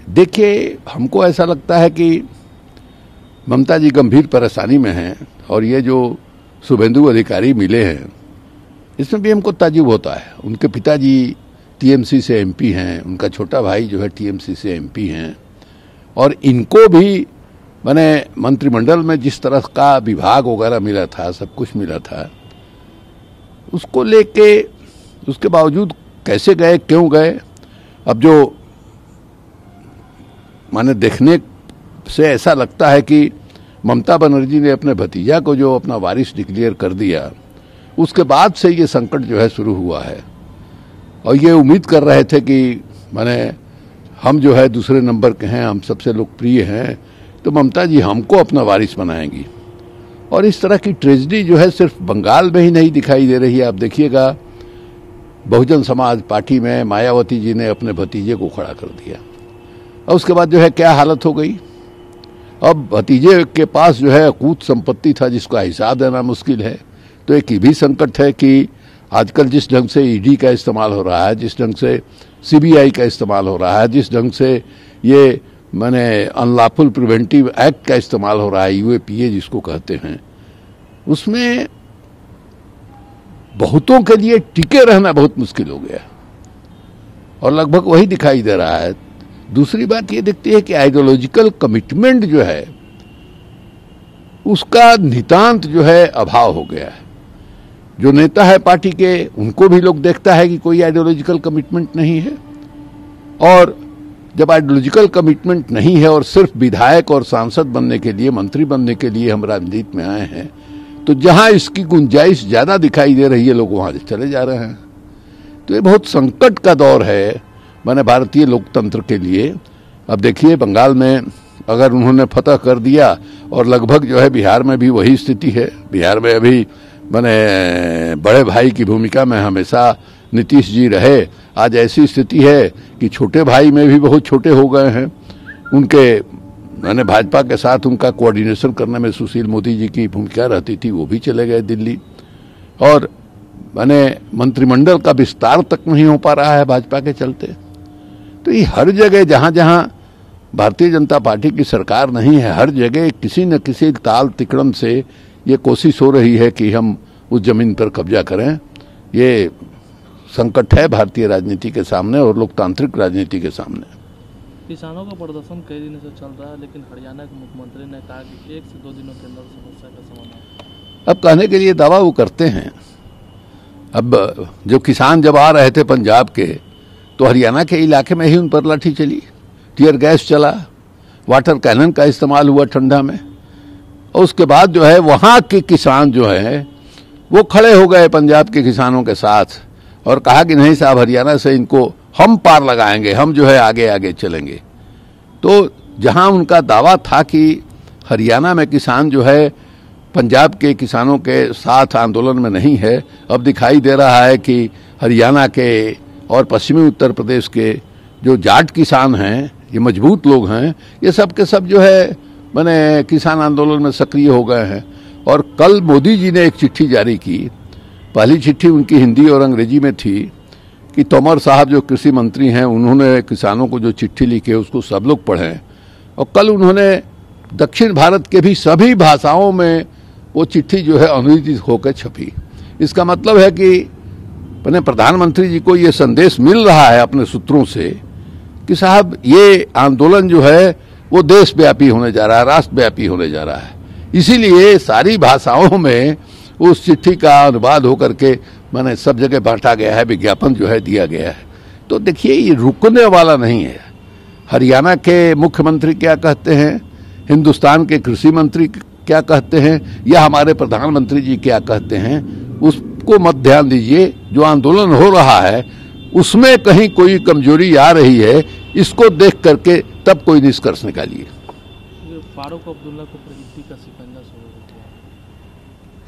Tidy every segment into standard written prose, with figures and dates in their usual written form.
देखिए, हमको ऐसा लगता है कि ममता जी गंभीर परेशानी में हैं और ये जो शुभेंदु अधिकारी मिले हैं इसमें भी हमको ताज्जुब होता है। उनके पिताजी टीएमसी से एमपी हैं, उनका छोटा भाई जो है टीएमसी से एमपी हैं और इनको भी मैंने मंत्रिमंडल में जिस तरह का विभाग वगैरह मिला था, सब कुछ मिला था, उसको लेके उसके बावजूद कैसे गए, क्यों गए, अब जो माने देखने से ऐसा लगता है कि ममता बनर्जी ने अपने भतीजा को जो अपना वारिस डिक्लेयर कर दिया, उसके बाद से ये संकट जो है शुरू हुआ है। और ये उम्मीद कर रहे थे कि माने हम जो है दूसरे नंबर के हैं, हम सबसे लोकप्रिय हैं, तो ममता जी हमको अपना वारिस बनाएंगी। और इस तरह की ट्रेजेडी जो है सिर्फ बंगाल में ही नहीं दिखाई दे रही है। आप देखिएगा, बहुजन समाज पार्टी में मायावती जी ने अपने भतीजे को खड़ा कर दिया और उसके बाद जो है क्या हालत हो गई। अब भतीजे के पास जो है अकूत संपत्ति था जिसका हिसाब देना मुश्किल है। तो एक ये भी संकट है कि आजकल जिस ढंग से ईडी का इस्तेमाल हो रहा है, जिस ढंग से सीबीआई का इस्तेमाल हो रहा है, जिस ढंग से ये माने अनलॉफुल प्रिवेंटिव एक्ट का इस्तेमाल हो रहा है, यूएपीए जिसको कहते हैं, उसमें बहुतों के लिए टिके रहना बहुत मुश्किल हो गया और लगभग वही दिखाई दे रहा है। दूसरी बात ये दिखती है कि आइडियोलॉजिकल कमिटमेंट जो है उसका नितांत जो है अभाव हो गया है। जो नेता है पार्टी के, उनको भी लोग देखता है कि कोई आइडियोलॉजिकल कमिटमेंट नहीं है। और जब आइडियोलॉजिकल कमिटमेंट नहीं है और सिर्फ विधायक और सांसद बनने के लिए, मंत्री बनने के लिए हम राजनीति में आए हैं, तो जहां इसकी गुंजाइश ज्यादा दिखाई दे रही है लोग वहां चले जा रहे हैं। तो ये बहुत संकट का दौर है माने भारतीय लोकतंत्र के लिए। अब देखिए, बंगाल में अगर उन्होंने फतह कर दिया और लगभग जो है बिहार में भी वही स्थिति है। बिहार में अभी माने बड़े भाई की भूमिका में हमेशा नीतीश जी रहे, आज ऐसी स्थिति है कि छोटे भाई में भी बहुत छोटे हो गए हैं। उनके मैंने भाजपा के साथ उनका कोऑर्डिनेशन करने में सुशील मोदी जी की भूमिका रहती थी, वो भी चले गए दिल्ली। और मैंने मंत्रिमंडल का विस्तार तक नहीं हो पा रहा है भाजपा के चलते। तो ये हर जगह जहां जहां भारतीय जनता पार्टी की सरकार नहीं है, हर जगह किसी न किसी ताल तिकड़म से ये कोशिश हो रही है कि हम उस जमीन पर कब्जा करें। ये संकट है भारतीय राजनीति के सामने और लोकतांत्रिक राजनीति के सामने। किसानों का प्रदर्शन कई दिनों से चल रहा है, लेकिन हरियाणा के मुख्यमंत्री ने कहा कि 1 से 2 दिनों के अंदर समस्या का समाधान। अब कहने के लिए दावा वो करते हैं। अब जो किसान जब आ रहे थे पंजाब के, तो हरियाणा के इलाके में ही उन पर लाठी चली, टीयर गैस चला, वाटर कैनन का इस्तेमाल हुआ ठंडा में। और उसके बाद जो है वहां के किसान जो है वो खड़े हो गए पंजाब के किसानों के साथ और कहा कि नहीं साहब, हरियाणा से इनको हम पार लगाएंगे, हम जो है आगे आगे चलेंगे। तो जहां उनका दावा था कि हरियाणा में किसान जो है पंजाब के किसानों के साथ आंदोलन में नहीं है, अब दिखाई दे रहा है कि हरियाणा के और पश्चिमी उत्तर प्रदेश के जो जाट किसान हैं, ये मजबूत लोग हैं, ये सब के सब जो है मैंने किसान आंदोलन में सक्रिय हो गए हैं। और कल मोदी जी ने एक चिट्ठी जारी की। पहली चिट्ठी उनकी हिंदी और अंग्रेजी में थी कि तोमर साहब जो कृषि मंत्री हैं, उन्होंने किसानों को जो चिट्ठी लिखी है उसको सब लोग पढ़ें। और कल उन्होंने दक्षिण भारत के भी सभी भाषाओं में वो चिट्ठी जो है अनुदित होकर छपी। इसका मतलब है कि अपने प्रधानमंत्री जी को ये संदेश मिल रहा है अपने सूत्रों से कि साहब ये आंदोलन जो है वो देशव्यापी होने जा रहा है, राष्ट्रव्यापी होने जा रहा है। इसीलिए सारी भाषाओं में उस चिट्ठी का अनुवाद होकर के मैंने सब जगह बांटा गया है, विज्ञापन जो है दिया गया है। तो देखिए, ये रुकने वाला नहीं है। हरियाणा के मुख्यमंत्री क्या कहते हैं, हिंदुस्तान के कृषि मंत्री क्या कहते हैं, या हमारे प्रधानमंत्री जी क्या कहते हैं, उसको मत ध्यान दीजिए। जो आंदोलन हो रहा है उसमें कहीं कोई कमजोरी आ रही है, इसको देख करके तब कोई निष्कर्ष निकालिए। फारूक अब्दुल्ला को प्रगति का शिकंजा शुरू।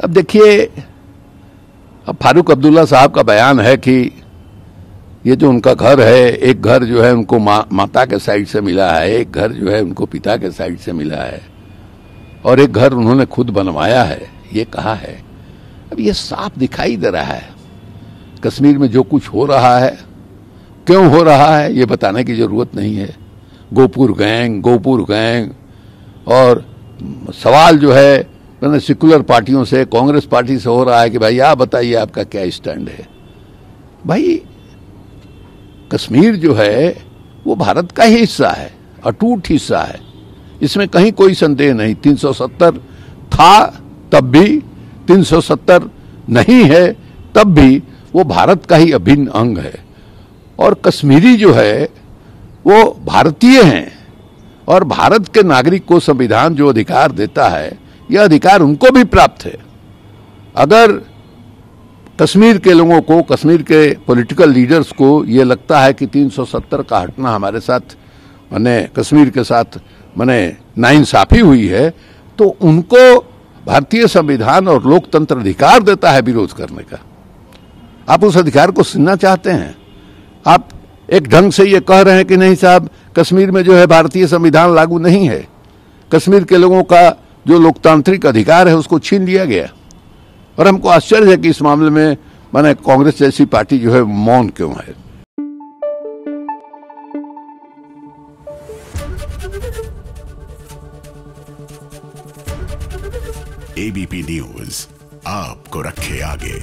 अब देखिए, अब फारूक अब्दुल्ला साहब का बयान है कि ये जो उनका घर है, एक घर जो है उनको माता के साइड से मिला है, एक घर जो है उनको पिता के साइड से मिला है, और एक घर उन्होंने खुद बनवाया है, ये कहा है। अब ये साफ दिखाई दे रहा है कश्मीर में जो कुछ हो रहा है, क्यों हो रहा है, ये बताने की जरूरत नहीं है। गोपुर गैंग और सवाल जो है मैंने सेकुलर पार्टियों से, कांग्रेस पार्टी से हो रहा है कि भाई आप बताइए आपका क्या स्टैंड है। भाई कश्मीर जो है वो भारत का ही हिस्सा है, अटूट हिस्सा है, इसमें कहीं कोई संदेह नहीं। 370 था तब भी, 370 नहीं है तब भी वो भारत का ही अभिन्न अंग है। और कश्मीरी जो है वो भारतीय हैं और भारत के नागरिक को संविधान जो अधिकार देता है यह अधिकार उनको भी प्राप्त है। अगर कश्मीर के लोगों को, कश्मीर के पॉलिटिकल लीडर्स को ये लगता है कि 370 का हटना हमारे साथ माने कश्मीर के साथ माने नाइंसाफी हुई है, तो उनको भारतीय संविधान और लोकतंत्र अधिकार देता है विरोध करने का। आप उस अधिकार को सुनना चाहते हैं? आप एक ढंग से ये कह रहे हैं कि नहीं साहब, कश्मीर में जो है भारतीय संविधान लागू नहीं है, कश्मीर के लोगों का जो लोकतांत्रिक अधिकार है उसको छीन लिया गया। और हमको आश्चर्य है कि इस मामले में माने कांग्रेस जैसी पार्टी जो है मौन क्यों है। एबीपी न्यूज आपको रखे आगे।